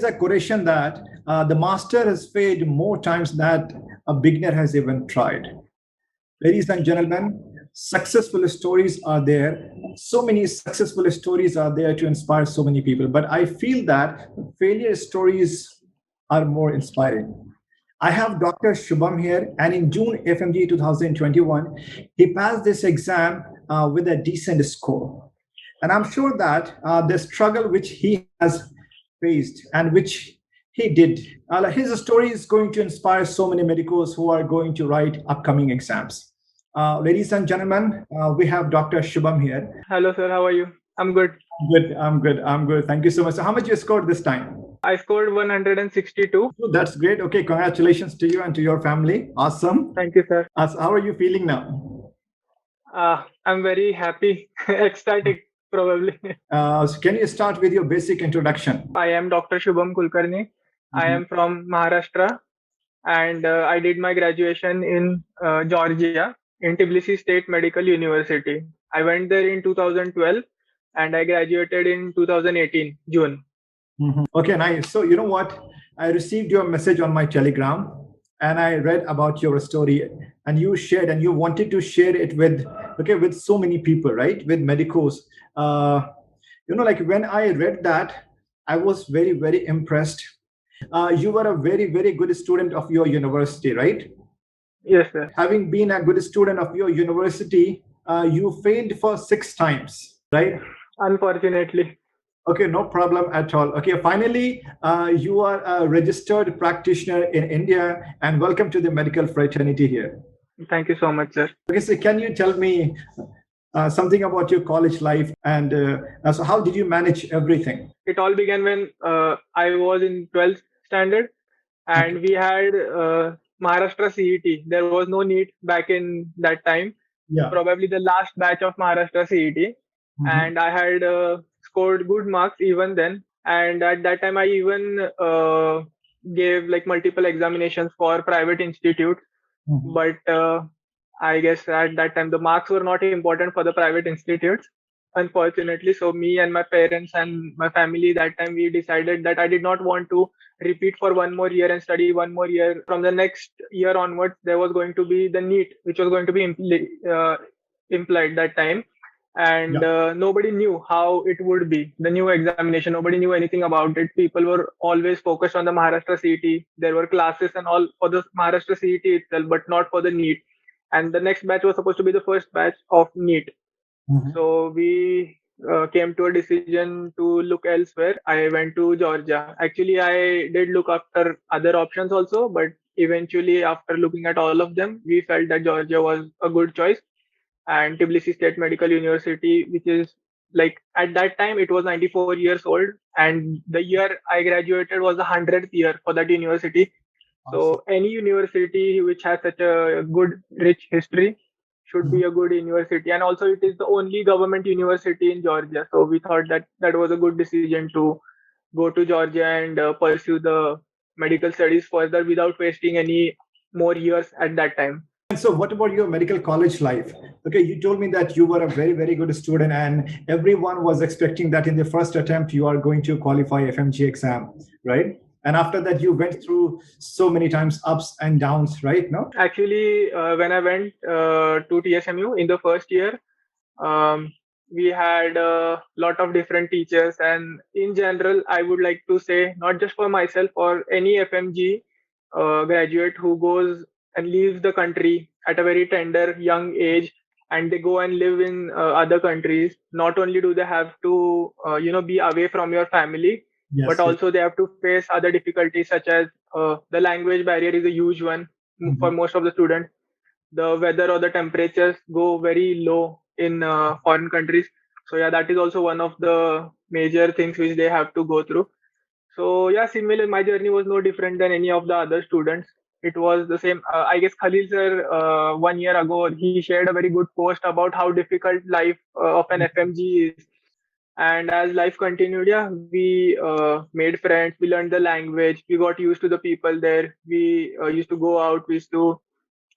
a quotation that the master has failed more times than a beginner has even tried. Ladies and gentlemen, successful stories are there. So many successful stories are there to inspire so many people. But I feel that failure stories are more inspiring. I have Dr. Shubham here, and in June FMGE 2021, he passed this exam with a decent score. And I'm sure that the struggle which he has faced and which he did, his story is going to inspire so many medicos who are going to write upcoming exams. Ladies and gentlemen, we have Dr. Shubham here. Hello, sir. How are you? I'm good. I'm good. Thank you so much. So how much you scored this time? I scored 162. Oh, that's great. Okay, congratulations to you and to your family. Awesome. Thank you, sir. How are you feeling now? I'm very happy, ecstatic, probably. So can you start with your basic introduction? I am Dr. Shubham Kulkarni. I am from Maharashtra, and I did my graduation in Georgia, in 𝗙𝗵𝗲𝗃 State Medical University. I went there in 2012, and I graduated in 2018, June. Okay, nice. So you know what? I received your message on my Telegram, and I read about your story, and you shared, and you wanted to share it with so many people, right? With medicos. Like when I read that, I was very, very impressed. You were a very, very good student of your university, right? Yes, sir. Having been a good student of your university, you failed for 6 times, right? Unfortunately. Okay, no problem at all. Okay, finally, you are a registered practitioner in India, and welcome to the medical fraternity here. Thank you so much, sir. Okay, so can you tell me something about your college life, and so how did you manage everything? It all began when I was in 12th standard, and we had Maharashtra CET. There was no NEET back in that time. Yeah. Probably the last batch of Maharashtra CET. And I had scored good marks even then. And at that time, I even gave like multiple examinations for private institutes. But I guess at that time, the marks were not important for the private institutes, unfortunately. So me and my parents and my family that time, we decided that I did not want to repeat for one more year and study one more year. From the next year onwards, there was going to be the NEET, which was going to be implied that time. And nobody knew how it would be, the new examination. Nobody knew anything about it. People were always focused on the Maharashtra CET. There were classes and all for the Maharashtra CET itself, but not for the NEET. And the next batch was supposed to be the first batch of NEET. So we came to a decision to look elsewhere. I went to Georgia. Actually, I did look after other options also, but eventually after looking at all of them, we felt that Georgia was a good choice. And 𝗙𝗵𝗲𝗃 State Medical University, which is like at that time, it was 94 years old. And the year I graduated was the 100th year for that university. Awesome. So any university which has such a good, rich history should be a good university. And also it is the only government university in Georgia. So we thought that that was a good decision to go to Georgia and pursue the medical studies further without wasting any more years at that time. And so what about your medical college life? Okay, you told me that you were a very, very good student, and everyone was expecting that in the first attempt, you are going to qualify FMGE exam, right? And after that, you went through so many times ups and downs, right? No? Actually, when I went to tsmu in the first year, we had a lot of different teachers. And in general, I would like to say, not just for myself or any FMG graduate who goes and leaves the country at a very tender young age, and they go and live in other countries. Not only do they have to, be away from your family, but also they have to face other difficulties, such as the language barrier is a huge one for most of the students. The weather or the temperatures go very low in foreign countries. So yeah, that is also one of the major things which they have to go through. So yeah, similar, my journey was no different than any of the other students. It was the same. I guess Khalil sir, 1 year ago, he shared a very good post about how difficult life of an FMG is. And as life continued, yeah, we made friends, we learned the language, we got used to the people there. We used to go out, we used to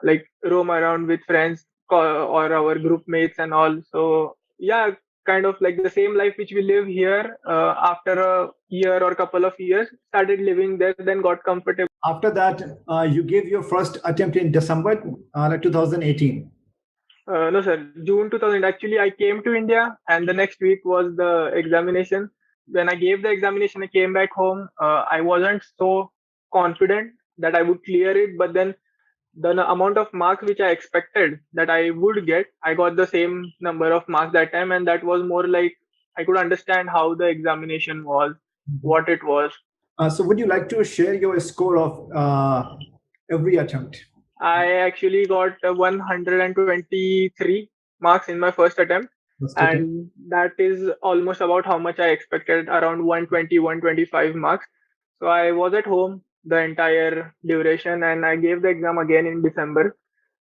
like roam around with friends or our group mates and all. So yeah, kind of like the same life which we live here, after a year or couple of years, started living there, then got comfortable. After that, you gave your first attempt in December 2018. No, sir. June 2000. Actually, I came to India, and the next week was the examination. When I gave the examination, I came back home. I wasn't so confident that I would clear it, but then the amount of marks which I expected that I would get, I got the same number of marks that time, and that was more like I could understand how the examination was, what it was. So would you like to share your score of every attempt? I actually got 123 marks in my first attempt, and that is almost about how much I expected, around 120, 125 marks. So I was at home the entire duration, and I gave the exam again in December.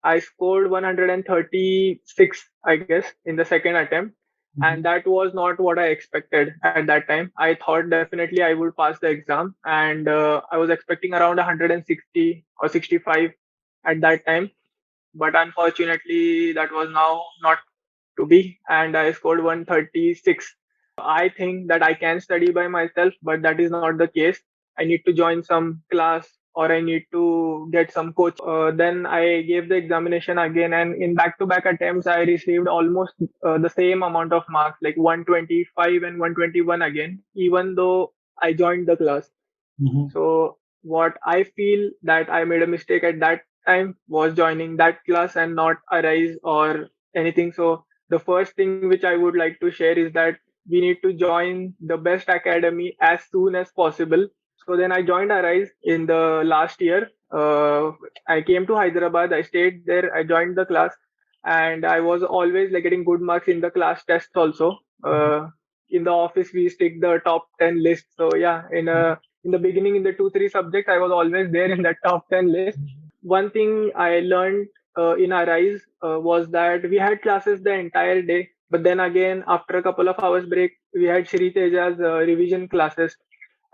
I scored 136, I guess, in the second attempt. And that was not what I expected at that time. I thought definitely I would pass the exam, and I was expecting around 160 or 65 at that time. But unfortunately, that was now not to be, and I scored 136. I think that I can study by myself, but that is not the case. I need to join some class, or I need to get some coach. Then I gave the examination again, and in back-to-back attempts, I received almost the same amount of marks, like 125 and 121 again, even though I joined the class. So what I feel that I made a mistake at that time was joining that class and not Arise or anything. So the first thing which I would like to share is that we need to join the best academy as soon as possible. So then I joined Arise in the last year. I came to Hyderabad. I stayed there. I joined the class, and I was always like getting good marks in the class tests also. In the office, we stick the top 10 list. So yeah, in the beginning, in the 2-3 subjects, I was always there in that top 10 list. One thing I learned in Arise was that we had classes the entire day, but then again, after a couple of hours break, we had 𝗍𝗲𝗃𝗍's revision classes.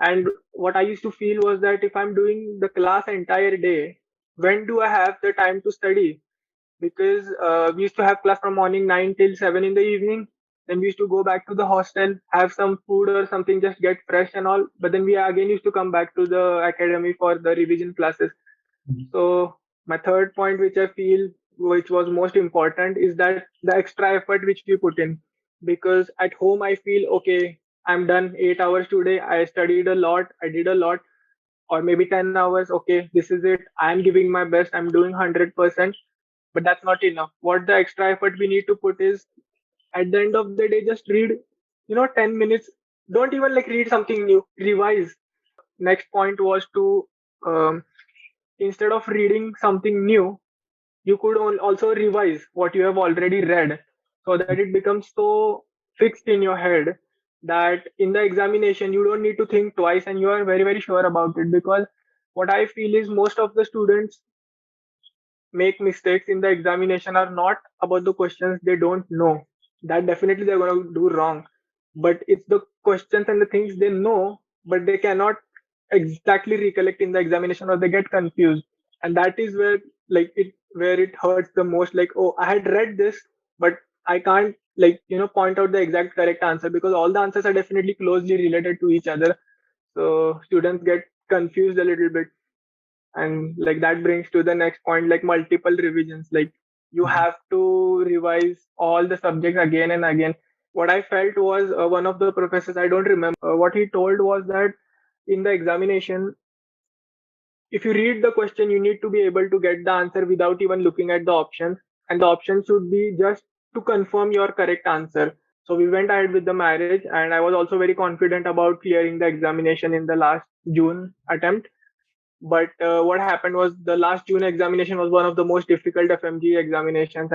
And what I used to feel was that if I'm doing the class entire day, when do I have the time to study? Because we used to have class from morning 9 till 7 in the evening. Then we used to go back to the hostel, have some food or something, just get fresh and all. But then we again used to come back to the academy for the revision classes. So my third point, which I feel which was most important, is that the extra effort which we put in. Because at home I feel okay, I'm done 8 hours today. I studied a lot, I did a lot, or maybe 10 hours. Okay, this is it. I'm giving my best. I'm doing 100%. But that's not enough. What the extra effort we need to put is, at the end of the day, just read 10 minutes. Don't even like read something new, revise. Next point was to instead of reading something new, you could also revise what you have already read, so that it becomes so fixed in your head that in the examination you don't need to think twice, and you are very, very sure about it. Because what I feel is most of the students make mistakes in the examination are not about the questions they don't know. That definitely they're going to do wrong. But it's the questions and the things they know, but they cannot exactly recollect in the examination, or they get confused. And that is where it hurts the most. Like, oh, I had read this, but I can't point out the exact correct answer, because all the answers are definitely closely related to each other. So students get confused a little bit. And like that brings to the next point, like multiple revisions. Like you have to revise all the subjects again and again. What I felt was one of the professors, I don't remember, what he told was that in the examination, if you read the question, you need to be able to get the answer without even looking at the options. And the options should be just to confirm your correct answer. So we went ahead with the marriage, and I was also very confident about clearing the examination in the last June attempt. But what happened was the last June examination was one of the most difficult FMGE examinations.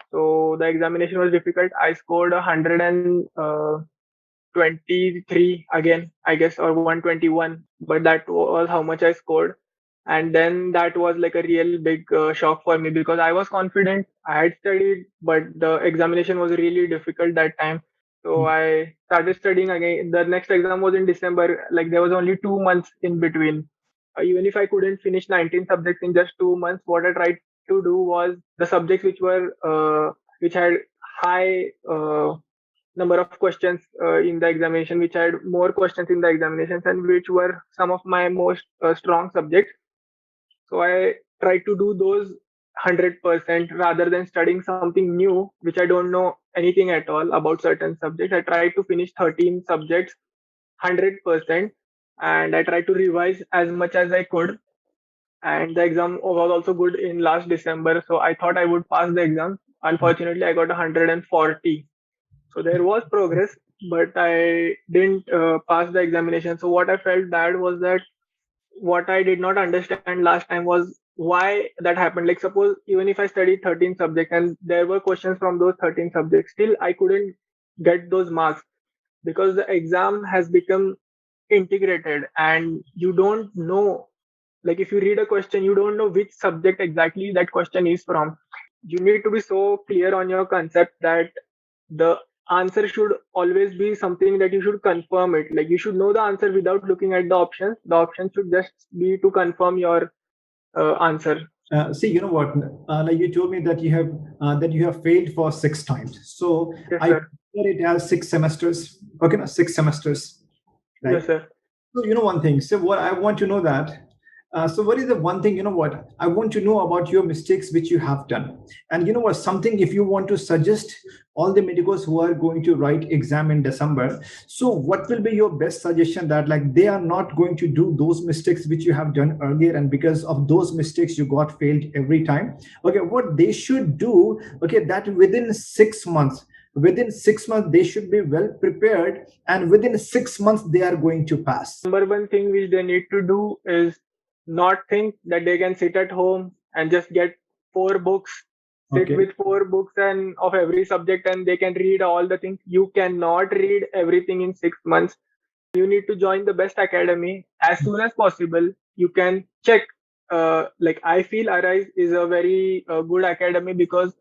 So the examination was difficult. I scored 123 again, I guess, or 121. But that was how much I scored. And then that was like a real big shock for me, because I was confident, I had studied, but the examination was really difficult that time. So I started studying again. The next exam was in December. Like there was only 2 months in between. Even if I couldn't finish 19 subjects in just 2 months, what I tried to do was the subjects which had high number of questions in the examination, which had more questions in the examinations, and which were some of my most strong subjects. So I tried to do those 100% rather than studying something new, which I don't know anything at all about certain subjects. I tried to finish 13 subjects 100%, and I tried to revise as much as I could. And the exam was also good in last December, so I thought I would pass the exam. Unfortunately, I got 140. So there was progress, but I didn't pass the examination. So what I felt bad was that what I did not understand last time was why that happened. Like, suppose even if I studied 13 subjects and there were questions from those 13 subjects, still I couldn't get those marks because the exam has become integrated and you don't know. Like, if you read a question, you don't know which subject exactly that question is from. You need to be so clear on your concept that the answer should always be something that you should confirm it. Like, you should know the answer without looking at the options. The options should just be to confirm your answer. See, you know what? Like you told me that you have failed for 6 times. So Yes, I sir. consider it as 6 semesters. Okay, no, 6 semesters, right? Yes, sir. So you know one thing. So what I want to know that. So what is the one thing, you know what? I want to know about your mistakes which you have done. And you know what? Something if you want to suggest all the medicos who are going to write exam in December. So what will be your best suggestion that like they are not going to do those mistakes which you have done earlier, and because of those mistakes you got failed every time? Okay, what they should do, okay, that within 6 months they should be well prepared, and within 6 months they are going to pass. Number one thing which they need to do is not think that they can sit at home and just get 4 books, sit Okay. with 4 books and of every subject, and they can read all the things. You cannot read everything in 6 months. You need to join the best academy as soon as possible. You can check. Like, I feel Arise is a very good academy because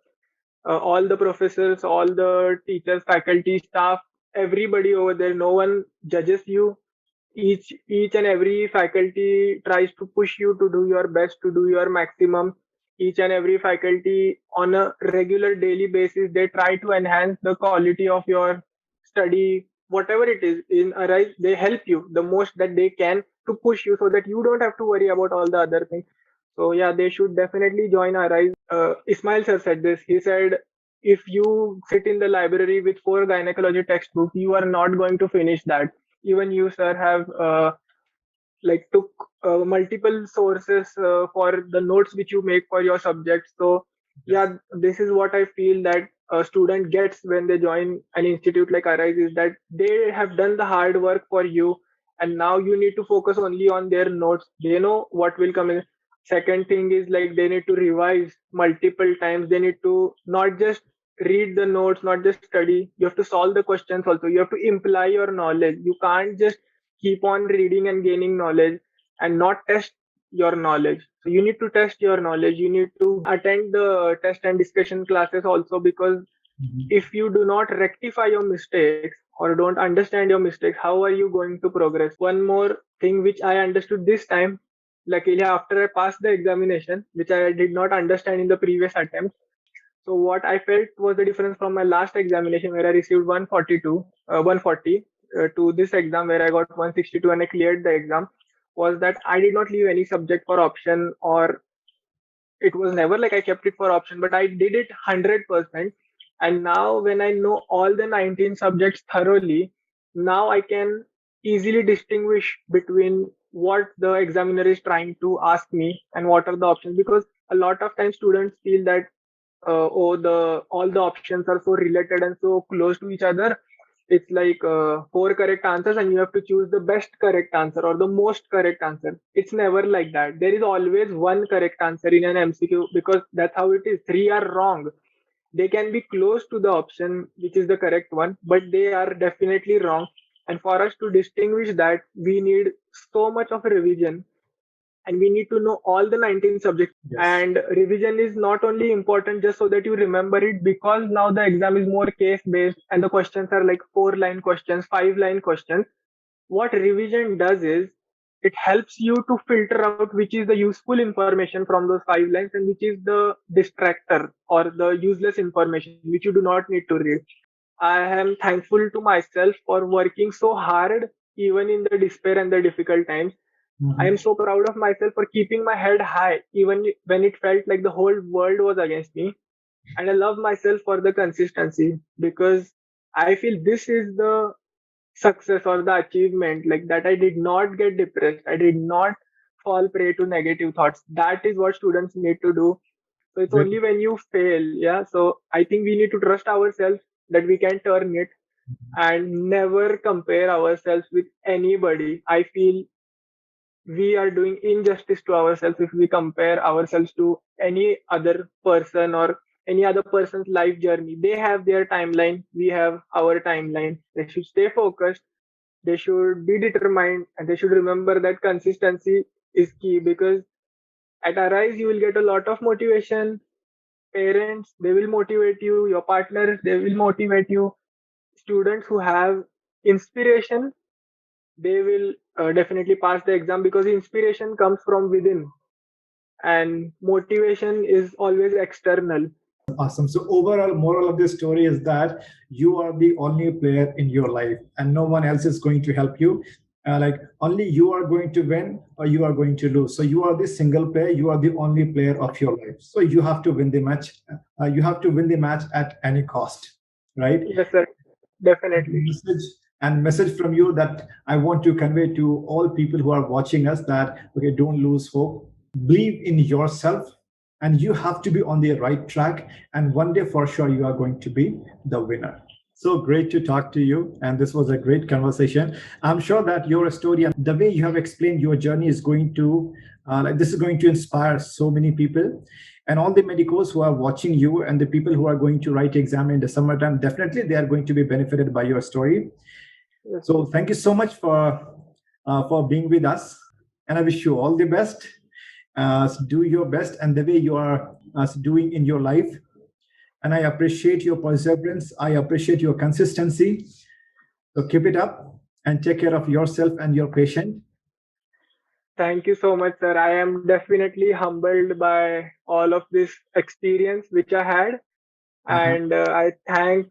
all the professors, all the teachers, faculty, staff, everybody over there, no one judges you. Each and every faculty tries to push you to do your best, to do your maximum. Each and every faculty on a regular daily basis, they try to enhance the quality of your study, whatever it is in Arise. They help you the most that they can to push you so that you don't have to worry about all the other things. So yeah, they should definitely join Arise. Ismail sir said this. He said, if you sit in the library with 4 gynecology textbooks, you are not going to finish that. Even you, sir, have like took multiple sources for the notes which you make for your subject. So yeah, this is what I feel that a student gets when they join an institute like Arise, is that they have done the hard work for you, and now you need to focus only on their notes. They know what will come in. Second thing is, like, they need to revise multiple times. They need to not just read the notes, not just study. You have to solve the questions also. You have to imply your knowledge. You can't just keep on reading and gaining knowledge and not test your knowledge. So you need to test your knowledge. You need to attend the test and discussion classes also, because if you do not rectify your mistakes or don't understand your mistakes, how are you going to progress? One more thing which I understood this time, luckily after I passed the examination, which I did not understand in the previous attempt. So what I felt was the difference from my last examination where I received 140 to this exam where I got 162 and I cleared the exam, was that I did not leave any subject for option, or it was never like I kept it for option, but I did it 100%. And now when I know all the 19 subjects thoroughly, now I can easily distinguish between what the examiner is trying to ask me and what are the options, because a lot of times students feel that oh, the all the options are so related and so close to each other. It's like 4 correct answers and you have to choose the best correct answer or the most correct answer. It's never like that. There is always one correct answer in an MCQ, because that's how it is. 3 are wrong. They can be close to the option which is the correct one, but they are definitely wrong. And for us to distinguish that, we need so much of a revision, and we need to know all the 19 subjects. Yes. And revision is not only important just so that you remember it, because now the exam is more case based and the questions are like 4-line questions, 5-line questions. What revision does is it helps you to filter out which is the useful information from those 5 lines and which is the distractor or the useless information which you do not need to read. I am thankful to myself for working so hard, even in the despair and the difficult times. I am so proud of myself for keeping my head high, even when it felt like the whole world was against me. And I love myself for the consistency, because I feel this is the success or the achievement, like that I did not get depressed. I did not fall prey to negative thoughts. That is what students need to do. So it's only when you fail, yeah. So I think we need to trust ourselves that we can turn it, and never compare ourselves with anybody. I feel we are doing injustice to ourselves if we compare ourselves to any other person or any other person's life journey. They have their timeline, we have our timeline. They should stay focused, they should be determined, and they should remember that consistency is key, because at Arise you will get a lot of motivation. Parents, they will motivate you, your partners, they will motivate you. Students who have inspiration, they will definitely pass the exam, because inspiration comes from within and motivation is always external. Awesome. So overall moral of this story is that you are the only player in your life and no one else is going to help you. Like only you are going to win or you are going to lose. So you are the single player. You are the only player of your life. So you have to win the match. You have to win the match at any cost, right? Yes, sir. Definitely. Message from you that I want to convey to all people who are watching us that, okay, don't lose hope. Believe in yourself and you have to be on the right track. And one day for sure, you are going to be the winner. So great to talk to you. And this was a great conversation. I'm sure that your story and the way you have explained your journey is going to, this is going to inspire so many people. And all the medicos who are watching you and the people who are going to write exam in the summertime, definitely they are going to be benefited by your story. So thank you so much for being with us. And I wish you all the best. Do your best and the way you are doing in your life. And I appreciate your perseverance. I appreciate your consistency. So keep it up and take care of yourself and your patient. Thank you so much, sir. I am definitely humbled by all of this experience which I had. And I thank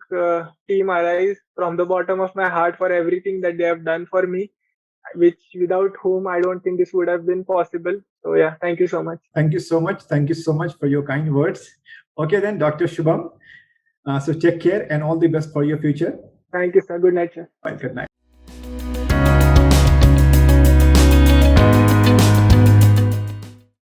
Team Arise from the bottom of my heart for everything that they have done for me, which without whom I don't think this would have been possible. So yeah, thank you so much. Thank you so much. Thank you so much for your kind words. Okay then, Dr. Shubham. So take care and all the best for your future. Thank you, sir. Good night, sir. Bye. Good night.